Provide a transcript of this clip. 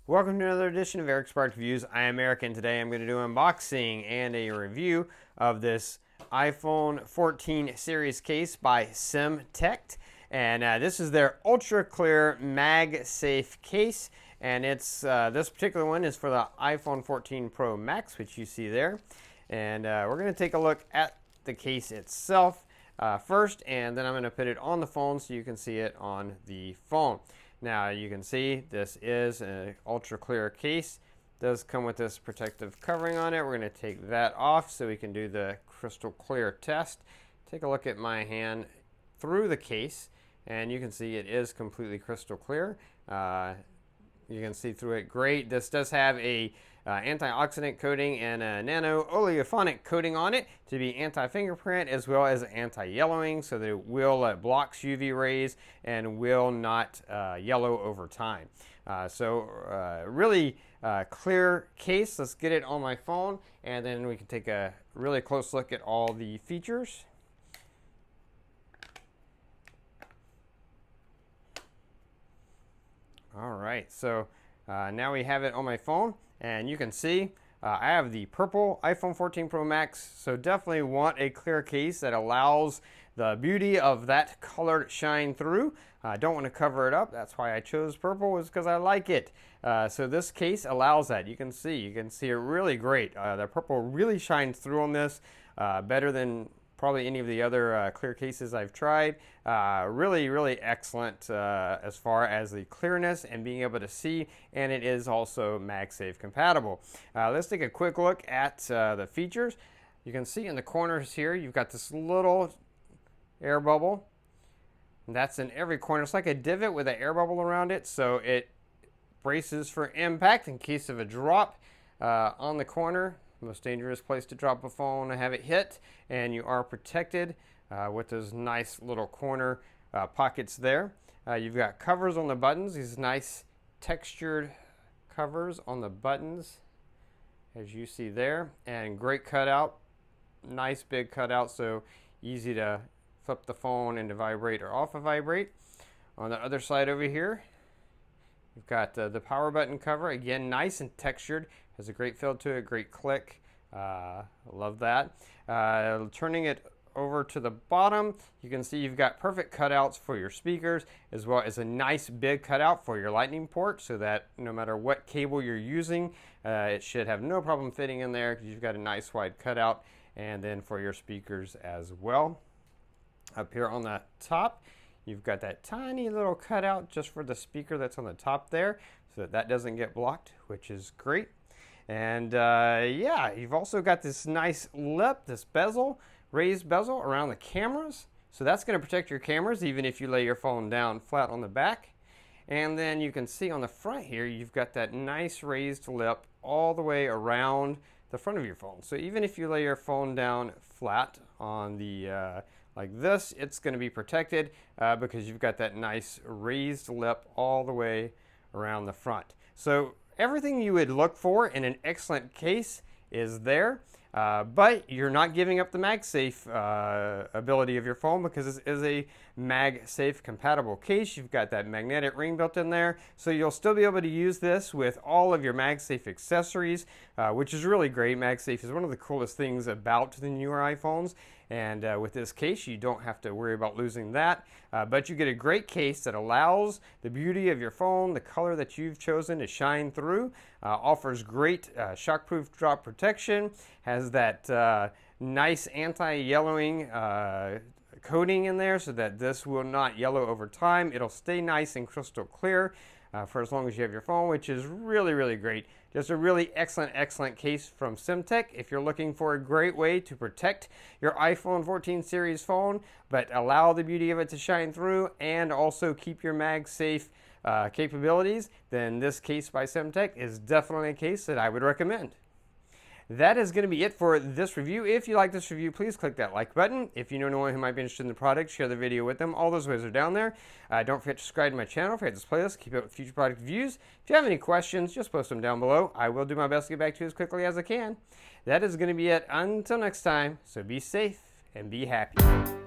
Welcome to another edition of Eric's Product Reviews. I am Eric, and today I'm going to do an unboxing and a review of this iPhone 14 series case by Simtect. And this is their ultra clear MagSafe case. And it's this particular one is for the iPhone 14 Pro Max, which you see there. And we're going to take a look at the case itself first, and then I'm going to put it on the phone so you can see it on the phone. Now you can see this is an ultra clear case. It does come with this protective covering on it. We're going to take that off so we can do the crystal clear test. Take a look at my hand through the case, and you can see it is completely crystal clear. You can see through it great. This does have a antioxidant coating and a nano oleophonic coating on it to be anti-fingerprint as well as anti-yellowing, so that it will blocks UV rays and will not yellow over time. Really clear case. Let's get it on my phone, and then we can take a really close look at all the features. All right, so now we have it on my phone, and you can see I have the purple iPhone 14 Pro Max, so definitely want a clear case that allows the beauty of that color to shine through. I don't want to cover it up. That's why I chose purple, is because I like it. So this case allows that. You can see it really great. The purple really shines through on this better than probably any of the other clear cases I've tried. Really excellent as far as the clearness and being able to see, and it is also MagSafe compatible. Let's take a quick look at the features. You can see in the corners here, you've got this little air bubble. And that's in every corner. It's like a divot with an air bubble around it, so it braces for impact in case of a drop on the corner. Most dangerous place to drop a phone and have it hit, and you are protected with those nice little corner pockets there. You've got covers on the buttons, these nice textured covers on the buttons, as you see there, and great cutout, nice big cutout, so easy to flip the phone into vibrate or off of vibrate. On the other side over here, you've got the power button cover, again nice and textured. Has a great feel to it, great click. Love that. Turning it over to the bottom, you can see you've got perfect cutouts for your speakers, as well as a nice big cutout for your lightning port, so that no matter what cable you're using, it should have no problem fitting in there, because you've got a nice wide cutout. And then for your speakers as well. Up here on the top, you've got that tiny little cutout just for the speaker that's on the top there, so that doesn't get blocked, which is great. And yeah, you've also got this nice lip, this bezel, raised bezel around the cameras. So that's going to protect your cameras even if you lay your phone down flat on the back. And then you can see on the front here, you've got that nice raised lip all the way around the front of your phone. So even if you lay your phone down flat on the like this, it's going to be protected because you've got that nice raised lip all the way around the front. So everything you would look for in an excellent case is there, but you're not giving up the MagSafe ability of your phone, because this is a MagSafe compatible case. You've got that magnetic ring built in there, so you'll still be able to use this with all of your MagSafe accessories, which is really great. MagSafe is one of the coolest things about the newer iPhones, and with this case you don't have to worry about losing that, but you get a great case that allows the beauty of your phone, the color that you've chosen, to shine through, offers great shockproof drop protection, has that nice anti-yellowing coating in there, so that this will not yellow over time. It'll stay nice and crystal clear for as long as you have your phone, which is really great. Just a really excellent case from Simtect. If you're looking for a great way to protect your iPhone 14 series phone, but allow the beauty of it to shine through and also keep your MagSafe capabilities, then this case by Simtect is definitely a case that I would recommend. That is going to be it for this review. If you like this review, please click that like button. If you know anyone who might be interested in the product, share the video with them. All those ways are down there. Don't forget to subscribe to my channel for this playlist. Keep up with future product reviews. If you have any questions, just post them down below. I will do my best to get back to you as quickly as I can. That is going to be it until next time. So be safe and be happy.